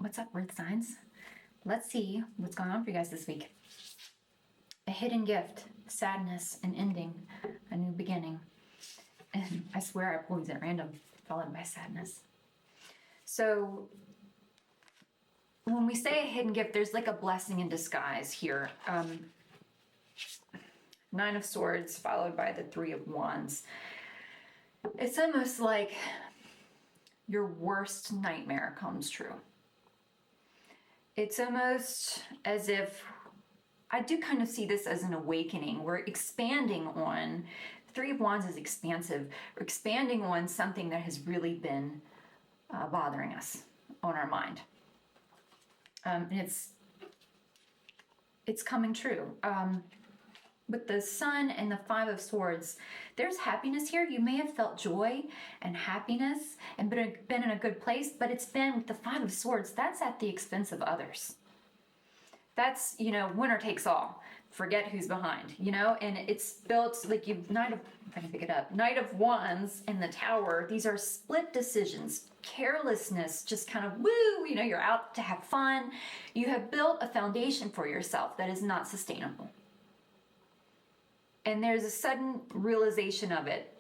What's up, Earth signs? Let's see what's going on for you guys this week. A hidden gift, sadness, an ending, a new beginning. And I swear I pulled these at random, followed by sadness. So when we say a hidden gift, there's like a blessing in disguise here. Nine of Swords followed by the Three of Wands. It's almost like your worst nightmare comes true. It's almost as if, I do kind of see this as an awakening. We're expanding on, Three of Wands is expansive. We're expanding on something that has really been bothering us on our mind. And it's coming true. With the Sun and the Five of Swords, there's happiness here. You may have felt joy and happiness and been in a good place, but it's been with the Five of Swords, that's at the expense of others. That's, winner takes all. Forget who's behind, and it's built like Knight of Wands and the Tower. These are split decisions, carelessness, just kind of woo, you're out to have fun. You have built a foundation for yourself that is not sustainable. And there's a sudden realization of it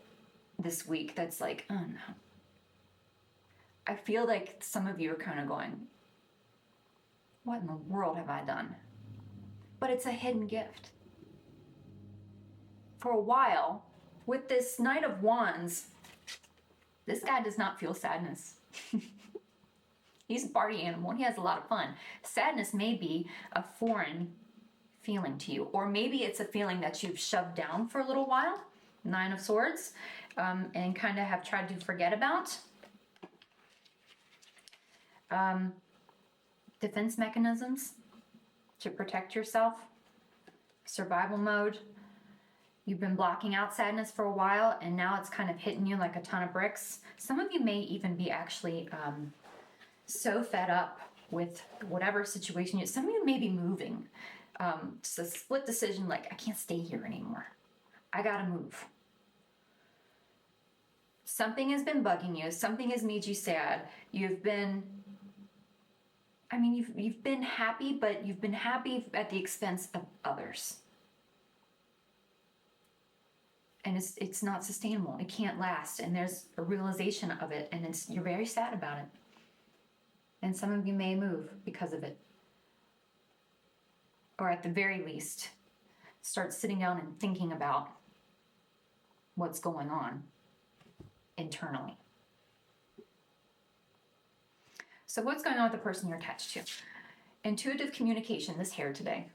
this week that's like, oh no. I feel like some of you are kind of going, what in the world have I done? But it's a hidden gift. For a while, with this Knight of Wands, this guy does not feel sadness. He's a party animal and he has a lot of fun. Sadness may be a foreign feeling to you, or maybe it's a feeling that you've shoved down for a little while, Nine of Swords, and kind of have tried to forget about. Defense mechanisms to protect yourself, survival mode. You've been blocking out sadness for a while and now it's kind of hitting you like a ton of bricks. Some of you may even be actually so fed up with whatever situation some of you may be moving. It's a split decision, like, I can't stay here anymore. I gotta move. Something has been bugging you. Something has made you sad. You've been happy, but you've been happy at the expense of others. And it's not sustainable. It can't last. And there's a realization of it, and you're very sad about it. And some of you may move because of it. Or at the very least, start sitting down and thinking about what's going on internally. So what's going on with the person you're attached to? Intuitive communication, this hair today.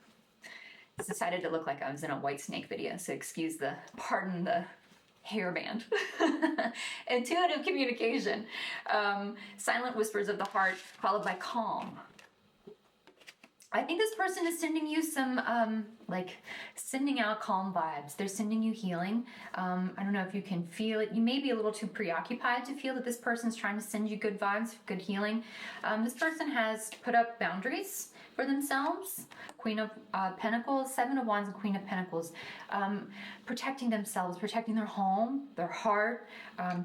It's decided to look like I was in a White Snake video, so pardon the hairband. Intuitive communication. Silent whispers of the heart, followed by calm. I think this person is sending you some, sending out calm vibes. They're sending you healing. I don't know if you can feel it. You may be a little too preoccupied to feel that this person's trying to send you good vibes, good healing. This person has put up boundaries for themselves. Queen of Pentacles, Seven of Wands, and Queen of Pentacles. Protecting themselves, protecting their home, their heart,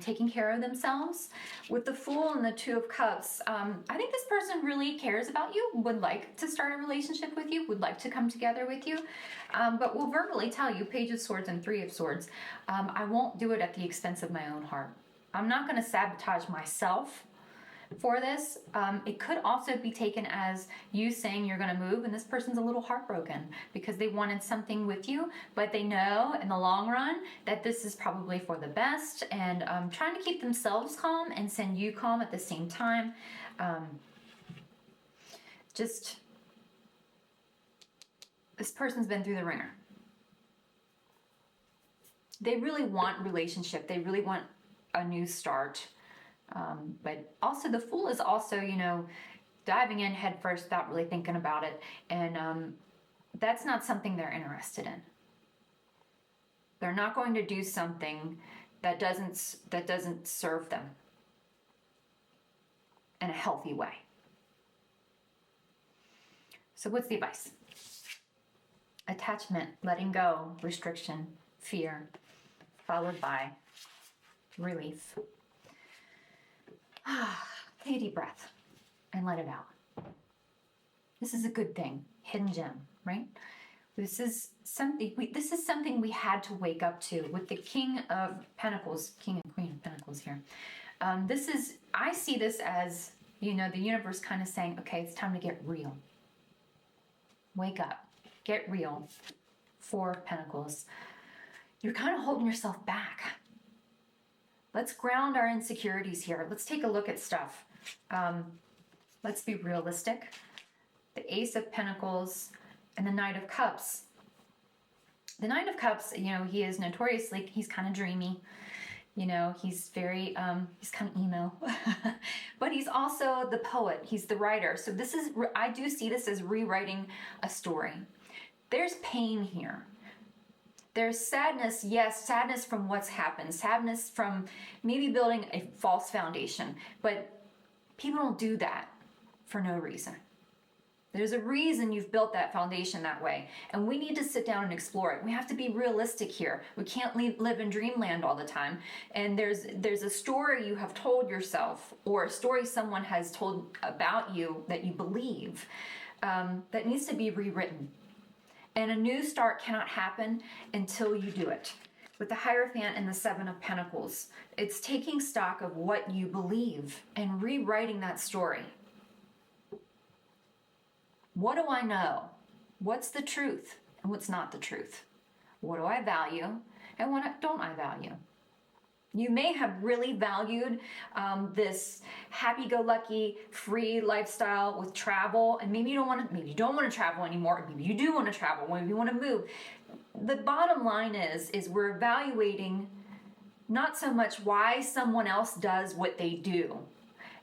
taking care of themselves. With the Fool and the Two of Cups, I think this person really cares about you, would like to start a relationship with you, would like to come together with you, but will verbally tell you, Page of Swords and Three of Swords, I won't do it at the expense of my own heart. I'm not going to sabotage myself for this. It could also be taken as you saying you're going to move and this person's a little heartbroken because they wanted something with you, but they know in the long run that this is probably for the best, and trying to keep themselves calm and send you calm at the same time. This person's been through the ringer. They really want relationship. They really want a new start. But also the Fool is also, diving in head first without really thinking about it. And that's not something they're interested in. They're not going to do something that doesn't serve them in a healthy way. So what's the advice? Attachment, letting go, restriction, fear, followed by relief. Take a deep breath and let it out. This is a good thing. Hidden gem, right? This is something we had to wake up to with the King of Pentacles, King and Queen of Pentacles here. I see this as, you know, the universe kind of saying, okay, it's time to get real. Wake up, get real. Four of Pentacles. You're kind of holding yourself back. Let's ground our insecurities here. Let's take a look at stuff. Let's be realistic. The Ace of Pentacles and the Knight of Cups. The Knight of Cups, you know, he is notoriously, he's kind of dreamy. You know, he's very, he's kind of emo. But he's also the poet. He's the writer. So this is, I do see this as rewriting a story. There's pain here. There's sadness, yes, sadness from what's happened. Sadness from maybe building a false foundation. But people don't do that for no reason. There's a reason you've built that foundation that way. And we need to sit down and explore it. We have to be realistic here. We can't live in dreamland all the time. And there's a story you have told yourself, or a story someone has told about you that you believe, that needs to be rewritten. And a new start cannot happen until you do it. With the Hierophant and the Seven of Pentacles, it's taking stock of what you believe and rewriting that story. What do I know? What's the truth and what's not the truth? What do I value and what don't I value? You may have really valued this happy-go-lucky, free lifestyle with travel, and maybe you don't want to travel anymore. Maybe you do want to travel. Maybe you want to move. The bottom line is we're evaluating not so much why someone else does what they do,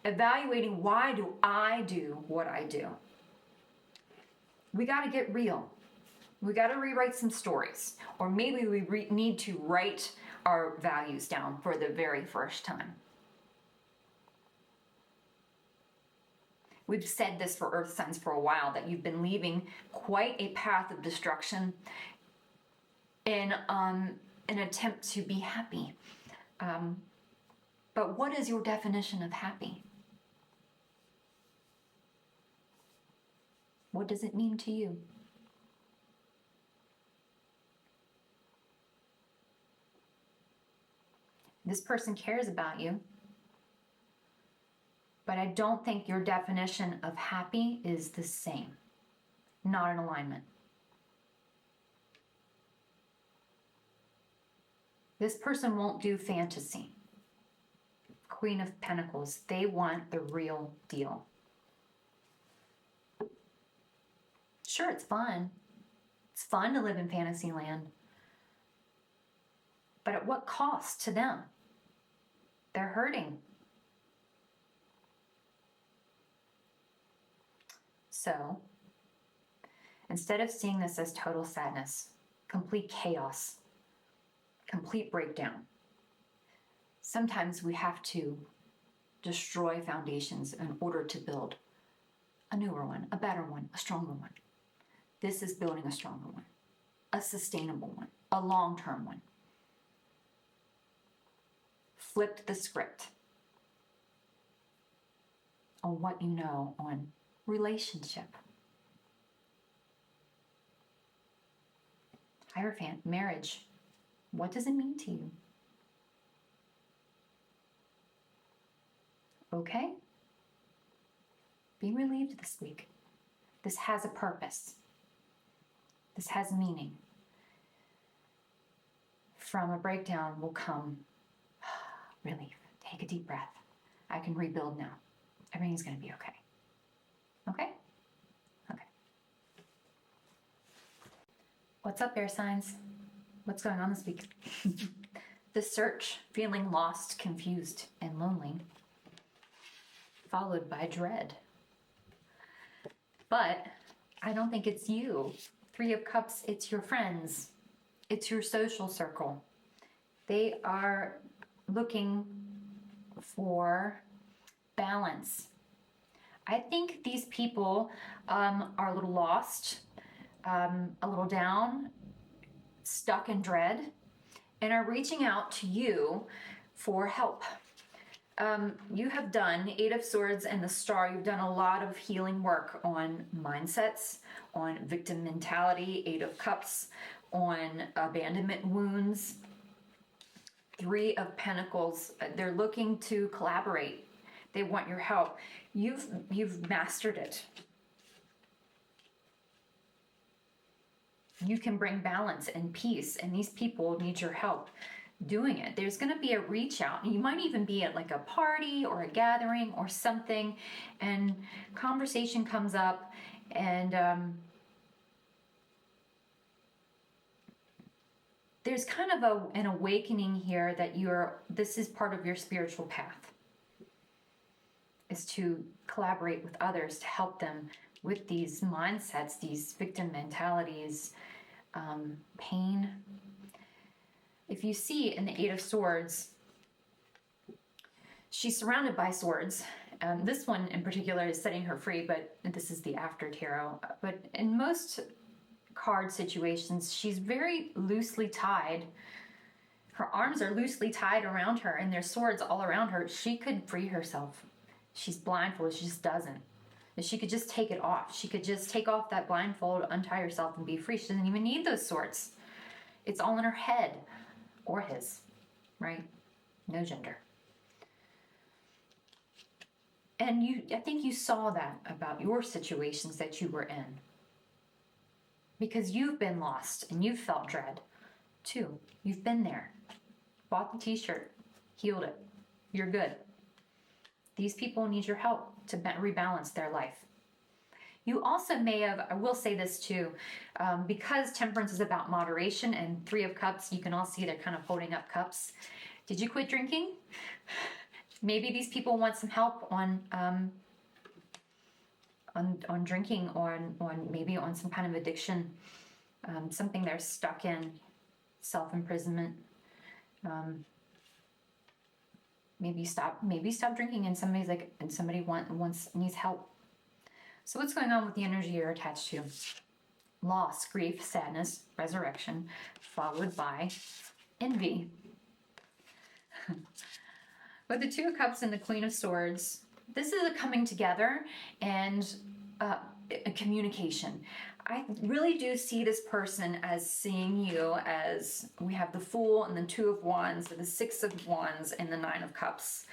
evaluating why do I do what I do. We got to get real. We got to rewrite some stories, or maybe we need to write our values down for the very first time. We've said this for earth signs for a while, that you've been leaving quite a path of destruction in an attempt to be happy. But what is your definition of happy? What does it mean to you? This person cares about you, but I don't think your definition of happy is the same. Not in alignment. This person won't do fantasy. Queen of Pentacles, they want the real deal. Sure, it's fun. It's fun to live in fantasy land. But at what cost to them? They're hurting. So, instead of seeing this as total sadness, complete chaos, complete breakdown, sometimes we have to destroy foundations in order to build a newer one, a better one, a stronger one. This is building a stronger one, a sustainable one, a long-term one. Flipped the script on what you know on relationship. Hierophant, marriage. What does it mean to you? Okay? Be relieved this week. This has a purpose. This has meaning. From a breakdown will come relief. Take a deep breath. I can rebuild now. Everything's going to be okay. Okay? Okay. What's up, air signs? What's going on this week? The search, feeling lost, confused, and lonely, followed by dread. But I don't think it's you. Three of Cups, it's your friends. It's your social circle. They are looking for balance. I think these people are a little lost, a little down, stuck in dread, and are reaching out to you for help. You have done Eight of Swords and the Star. You've done a lot of healing work on mindsets, on victim mentality, Eight of Cups, on abandonment wounds. Three of Pentacles. They're looking to collaborate. They want your help. You've mastered it. You can bring balance and peace, and these people need your help doing it. There's going to be a reach out. You might even be at like a party or a gathering or something, and conversation comes up, and there's kind of an awakening here that this is part of your spiritual path, is to collaborate with others to help them with these mindsets, these victim mentalities, pain. If you see in the Eight of Swords, she's surrounded by swords. This one in particular is setting her free, but this is the after tarot. But in most card situations, she's very loosely tied. Her arms are loosely tied around her, and there's swords all around her. She could free herself. She's blindfolded. She just doesn't. If she could just take it off. She could just take off that blindfold, untie herself, and be free. She doesn't even need those swords. It's all in her head. Or his, right? No gender. And I think you saw that about your situations that you were in. Because you've been lost and you've felt dread too. You've been there. Bought the t-shirt. Healed it. You're good. These people need your help to rebalance their life. You also may have, I will say this too, because Temperance is about moderation and Three of Cups, you can all see they're kind of holding up cups. Did you quit drinking? Maybe these people want some help on drinking, or maybe on some kind of addiction, something they're stuck in, self-imprisonment. Maybe stop drinking, and somebody needs help. So what's going on with the energy you're attached to? Loss, grief, sadness, resurrection, followed by envy. With the Two of Cups and the Queen of Swords, this is a coming together and a communication. I really do see this person as seeing you as, we have the Fool and the Two of Wands, the Six of Wands, and the Nine of Cups.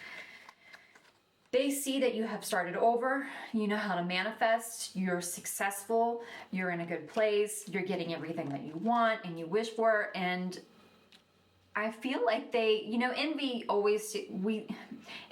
They see that you have started over, you know how to manifest, you're successful, you're in a good place, you're getting everything that you want and you wish for, and I feel like envy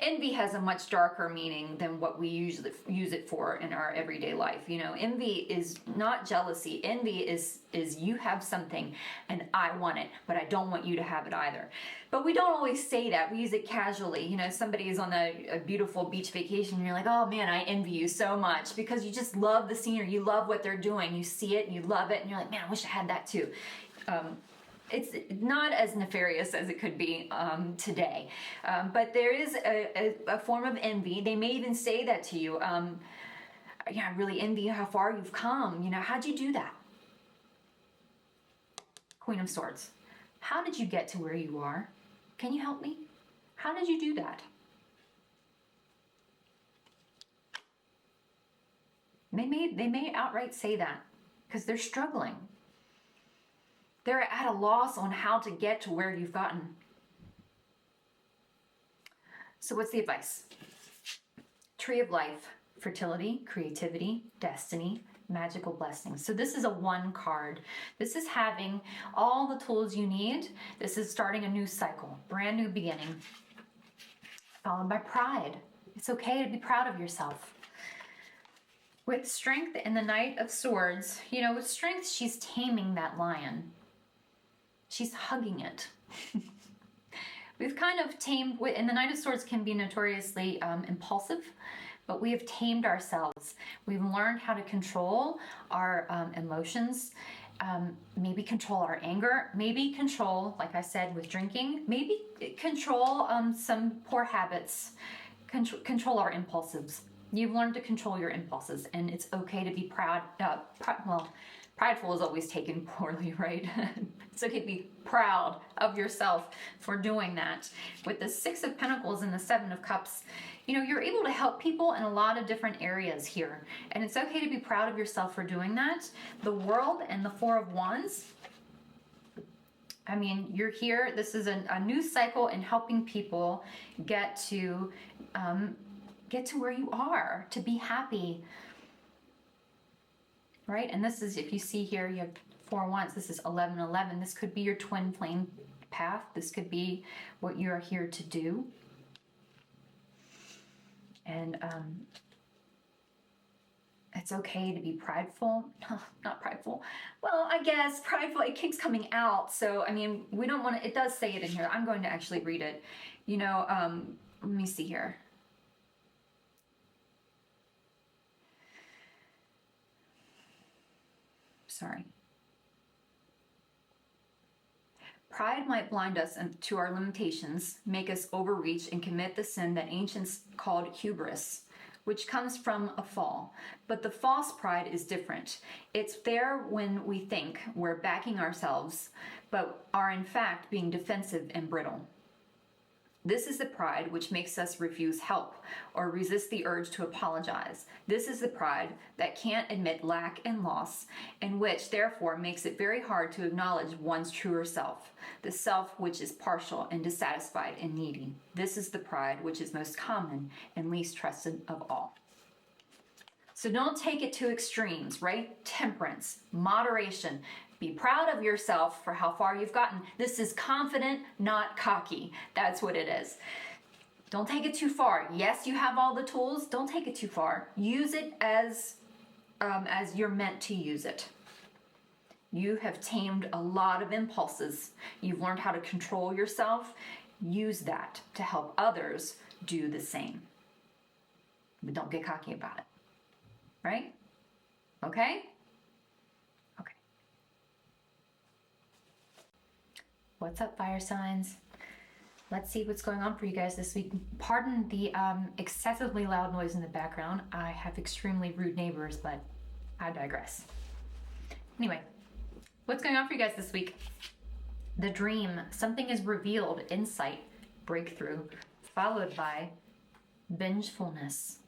envy has a much darker meaning than what we usually use it for in our everyday life. Envy is not jealousy. Envy is you have something and I want it, but I don't want you to have it either. But we don't always say that. We use it casually. Somebody is on a beautiful beach vacation and you're like, oh man, I envy you so much, because you just love the scenery. You love what they're doing. You see it and you love it and you're like, man, I wish I had that too. It's not as nefarious as it could be today. But there is a form of envy. They may even say that to you. Yeah, I really envy how far you've come. How'd you do that? Queen of Swords. How did you get to where you are? Can you help me? How did you do that? They may outright say that because they're struggling. They're at a loss on how to get to where you've gotten. So what's the advice? Tree of Life, fertility, creativity, destiny, magical blessings. So this is a 1 card. This is having all the tools you need. This is starting a new cycle, brand new beginning, followed by pride. It's okay to be proud of yourself. With Strength and the Knight of Swords, with Strength, she's taming that lion. She's hugging it. We've kind of tamed, and the Knight of Swords can be notoriously impulsive, but we have tamed ourselves. We've learned how to control our emotions, maybe control our anger, maybe control, like I said, with drinking, maybe control some poor habits, control our impulses. You've learned to control your impulses, and it's okay to be proud. Prideful is always taken poorly, right? It's okay to be proud of yourself for doing that. With the Six of Pentacles and the Seven of Cups, you know, you're able to help people in a lot of different areas here. And it's okay to be proud of yourself for doing that. The World and the Four of Wands, I mean, you're here. This is a new cycle in helping people get to where you are, to be happy, right? And this is, if you see here, you have 4 Wands. This is 11-11. This could be your twin flame path. This could be what you're here to do. And it's okay to be prideful. Not prideful. Well, I guess prideful, it keeps coming out. So, I mean, we don't want to, it does say it in here. I'm going to actually read it. You know, let me see here. Sorry. Pride might blind us to our limitations, make us overreach and commit the sin that ancients called hubris, which comes from a fall. But the false pride is different. It's there when we think we're backing ourselves, but are in fact being defensive and brittle. This is the pride which makes us refuse help or resist the urge to apologize. This is the pride that can't admit lack and loss, and which therefore makes it very hard to acknowledge one's truer self, the self which is partial and dissatisfied and needy. This is the pride which is most common and least trusted of all. So don't take it to extremes, right? Temperance, moderation. Be proud of yourself for how far you've gotten. This is confident, not cocky. That's what it is. Don't take it too far. Yes, you have all the tools. Don't take it too far. Use it as you're meant to use it. You have tamed a lot of impulses. You've learned how to control yourself. Use that to help others do the same. But don't get cocky about it. Right? Okay? Okay. What's up, fire signs? Let's see what's going on for you guys this week. Pardon the excessively loud noise in the background. I have extremely rude neighbors, but I digress. Anyway, what's going on for you guys this week? The dream. Something is revealed, insight, breakthrough, followed by vengefulness.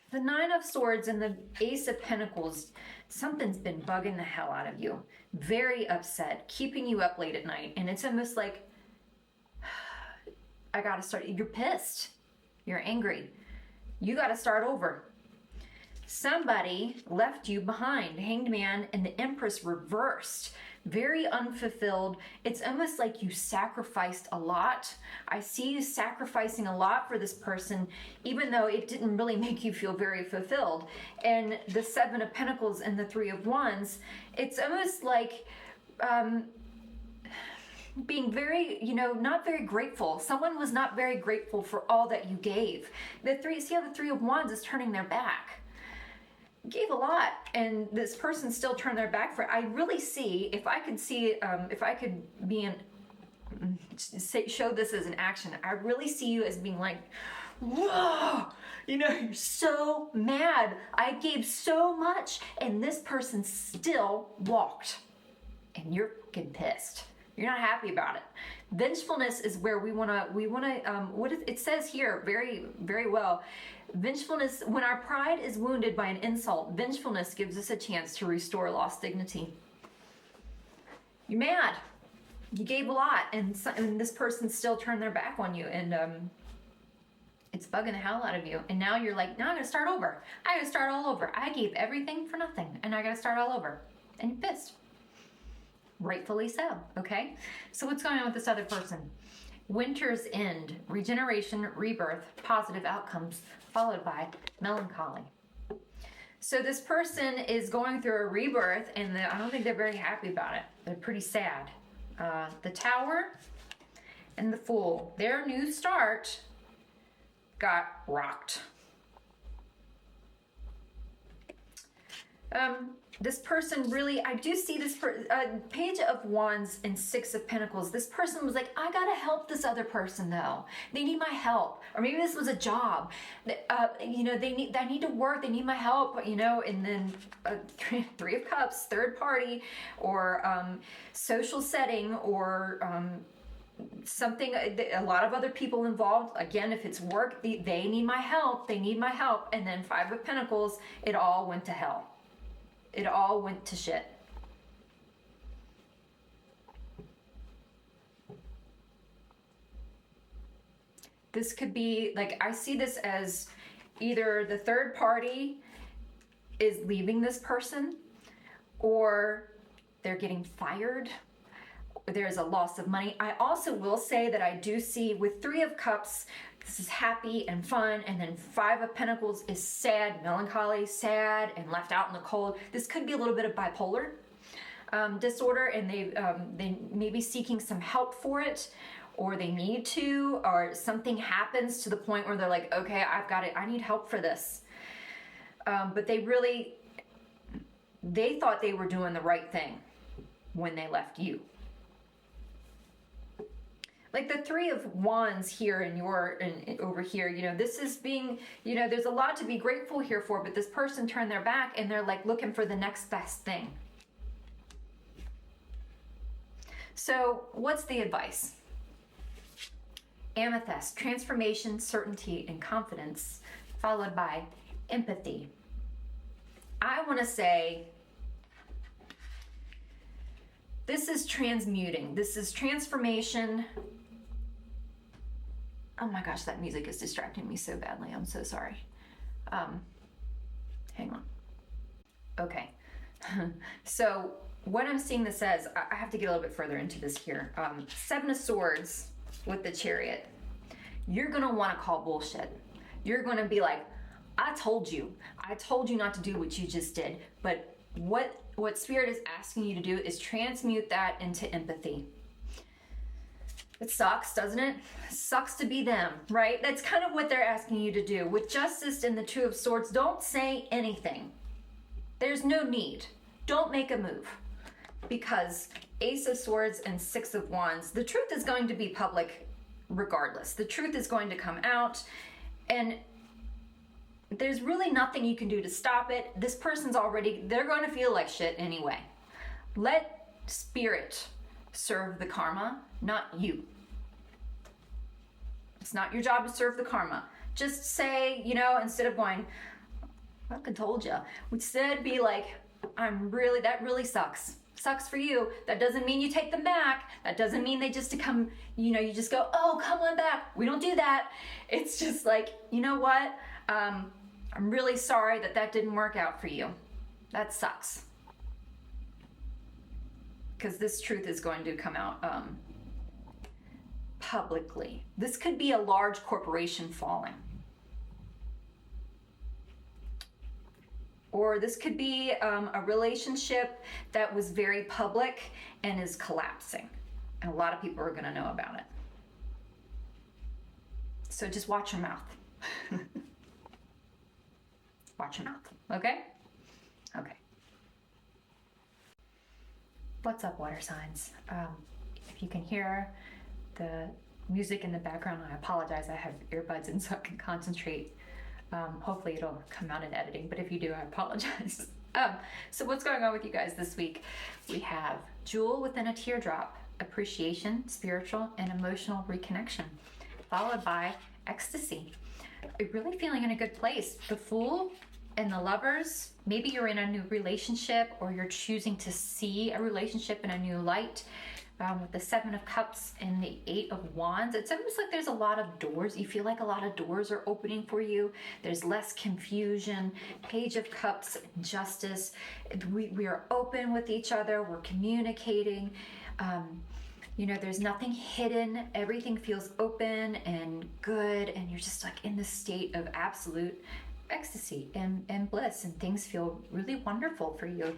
The Nine of Swords and the Ace of Pentacles, something's been bugging the hell out of you. Very upset, keeping you up late at night. And it's almost like, I gotta start, you're pissed. You're angry. You gotta start over. Somebody left you behind. Hanged Man and the Empress reversed. Very unfulfilled. It's almost like you sacrificed a lot. I see you sacrificing a lot for this person, even though it didn't really make you feel very fulfilled. And the Seven of Pentacles and the Three of Wands, it's almost like being very, not very grateful. Someone was not very grateful for all that you gave. See how the Three of Wands is turning their back. Gave a lot, and this person still turned their back for it. I really see, if I could be in, show this as an action, I really see you as being like, whoa, you're so mad. I gave so much, and this person still walked, and you're fucking pissed. You're not happy about it. Vengefulness is where we wanna, it says here very, very well. Vengefulness, when our pride is wounded by an insult, vengefulness gives us a chance to restore lost dignity. You're mad. You gave a lot, and this person still turned their back on you, and it's bugging the hell out of you. And now you're like, now I'm gonna start over. I gotta start all over. I gave everything for nothing, and I gotta start all over. And you're pissed. Rightfully so, okay? So what's going on with this other person? Winter's end, regeneration, rebirth, positive outcomes, followed by melancholy. So this person is going through a rebirth, and I don't think they're very happy about it. They're pretty sad. The Tower and the Fool, their new start got rocked. This person really, I do see this Page of Wands and Six of Pentacles. This person was like, I gotta help this other person though. They need my help. Or maybe this was a job. You know, I need to work. They need my help, you know, and then Three of Cups, third party, or social setting, or something, a lot of other people involved. Again, if it's work, they need my help. They need my help. And then Five of Pentacles, it all went to hell. It all went to shit. This could be, like, I see this as either the third party is leaving this person, or they're getting fired. There's a loss of money. I also will say that I do see with Three of Cups, this is happy and fun, and then Five of Pentacles is sad, melancholy, sad, and left out in the cold. This could be a little bit of bipolar disorder, and they may be seeking some help for it, or they need to, or something happens to the point where they're like, okay, I've got it, I need help for this. But they thought they were doing the right thing when they left you. Like the Three of Wands here and over here, you know, this is being, you know, there's a lot to be grateful here for, but this person turned their back and they're like looking for the next best thing. So what's the advice? Amethyst, transformation, certainty, and confidence, followed by empathy. I want to say this is transmuting. This is transformation. Oh my gosh, that music is distracting me so badly. I'm so sorry. Hang on. Okay. So what I'm seeing this as, I have to get a little bit further into this here. Seven of Swords with the Chariot. You're going to want to call bullshit. You're going to be like, I told you not to do what you just did. But what Spirit is asking you to do is transmute that into empathy. It sucks, doesn't it? It sucks to be them, right? That's kind of what they're asking you to do. With Justice and the Two of Swords, don't say anything. There's no need. Don't make a move. Because Ace of Swords and Six of Wands, the truth is going to be public regardless. The truth is going to come out, and there's really nothing you can do to stop it. This person's they're going to feel like shit anyway. Let Spirit serve the karma, not you. It's not your job to serve the karma. Just say, you know, instead of going, I fucking told you, instead be like, that really sucks. Sucks for you. That doesn't mean you take them back. That doesn't mean they just come, you know, you just go, oh, come on back. We don't do that. It's just like, you know what? I'm really sorry that didn't work out for you. That sucks. Because this truth is going to come out publicly. This could be a large corporation falling. Or this could be a relationship that was very public and is collapsing. And a lot of people are going to know about it. So just watch your mouth. Watch your mouth, okay? Okay. What's up, water signs? If you can hear the music in the background, I apologize. I have earbuds in so I can concentrate. Hopefully it'll come out in editing, but if you do, I apologize. So what's going on with you guys this week? We have Jewel within a Teardrop, appreciation, spiritual, and emotional reconnection, followed by ecstasy. You're really feeling in a good place. The Fool and the Lovers, maybe you're in a new relationship or you're choosing to see a relationship in a new light. With the Seven of Cups and the Eight of Wands, it's almost like there's a lot of doors. You feel like a lot of doors are opening for you. There's less confusion. Page of Cups, Justice. We are open with each other. We're communicating. You know, there's nothing hidden. Everything feels open and good, and you're just like in this state of absolute ecstasy and bliss, and things feel really wonderful for you.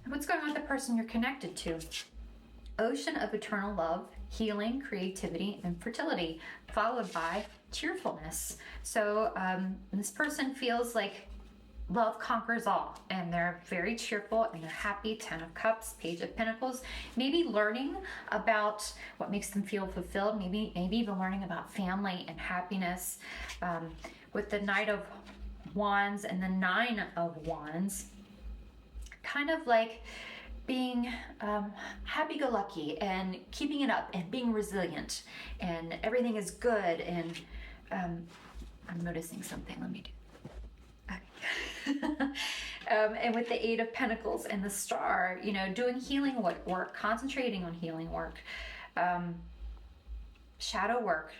What's going on with the person you're connected to? Ocean of eternal love, healing, creativity, and fertility, followed by cheerfulness. So this person feels like love conquers all, and they're very cheerful and they're happy. 10 of Cups, Page of Pentacles, maybe learning about what makes them feel fulfilled, maybe even learning about family and happiness. With the Knight of Wands and the 9 of Wands, kind of like being happy-go-lucky and keeping it up and being resilient, and everything is good. And I'm noticing something. Let me do. And with the 8 of Pentacles and the Star, you know, doing healing work, concentrating on healing work, shadow work,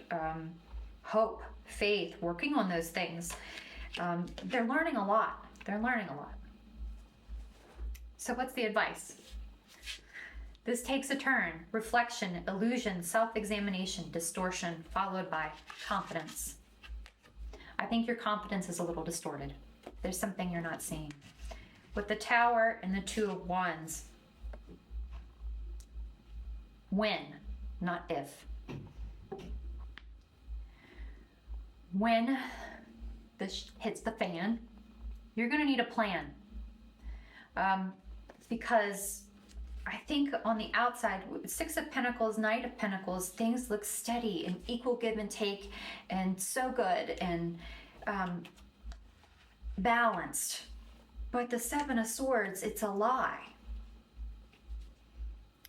hope, faith, working on those things. They're learning a lot. They're learning a lot. So what's the advice? This takes a turn. Reflection, illusion, self-examination, distortion, followed by confidence. I think your confidence is a little distorted. There's something you're not seeing. With the Tower and the 2 of Wands, when, not if. When this hits the fan, you're going to need a plan. Because I think on the outside, 6 of Pentacles, Knight of Pentacles, things look steady and equal give and take and so good and balanced. But the 7 of Swords, it's a lie.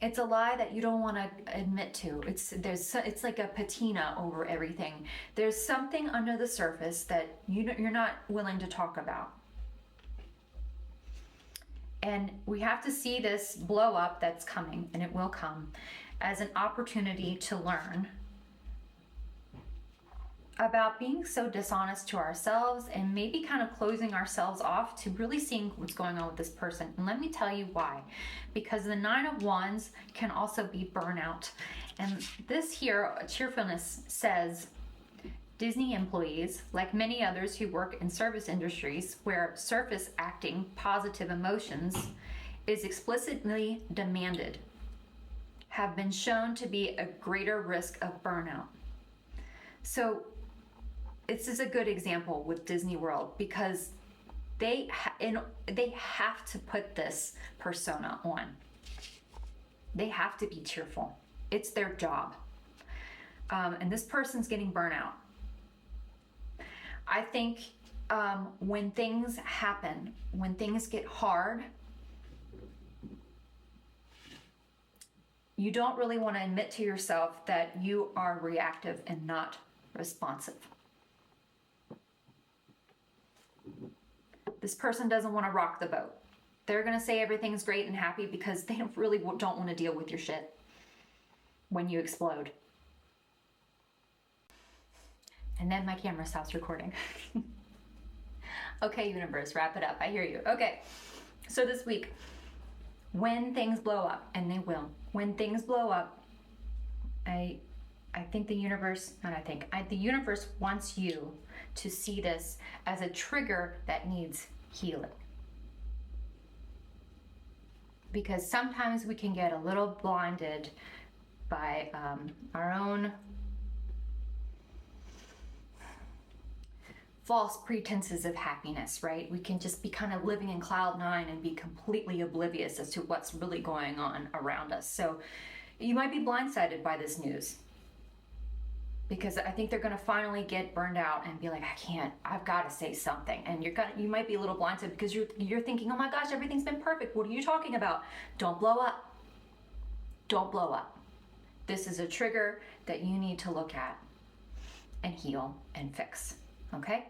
It's a lie that you don't want to admit to. It's like a patina over everything. There's something under the surface that you're not willing to talk about. And we have to see this blow up that's coming, and it will come, as an opportunity to learn about being so dishonest to ourselves and maybe kind of closing ourselves off to really seeing what's going on with this person. And let me tell you why. Because the 9 of Wands can also be burnout. And this here, cheerfulness, says Disney employees, like many others who work in service industries where surface acting positive emotions is explicitly demanded, have been shown to be a greater risk of burnout. So this is a good example with Disney World, because they have to put this persona on. They have to be cheerful. It's their job. And this person's getting burnout. I think when things happen, when things get hard, you don't really want to admit to yourself that you are reactive and not responsive. This person doesn't want to rock the boat. They're going to say everything's great and happy because they really don't want to deal with your shit when you explode. And then my camera stops recording. Okay, universe, wrap it up. I hear you. Okay, so this week, when things blow up, and they will, when things blow up, I think the universe, the universe wants you to see this as a trigger that needs healing. Because sometimes we can get a little blinded by our own false pretenses of happiness, right? We can just be kind of living in cloud 9 and be completely oblivious as to what's really going on around us. So you might be blindsided by this news, because I think they're going to finally get burned out and be like, I've got to say something. And you might be a little blindsided because you're thinking, oh my gosh, everything's been perfect. What are you talking about? Don't blow up. Don't blow up. This is a trigger that you need to look at and heal and fix. Okay?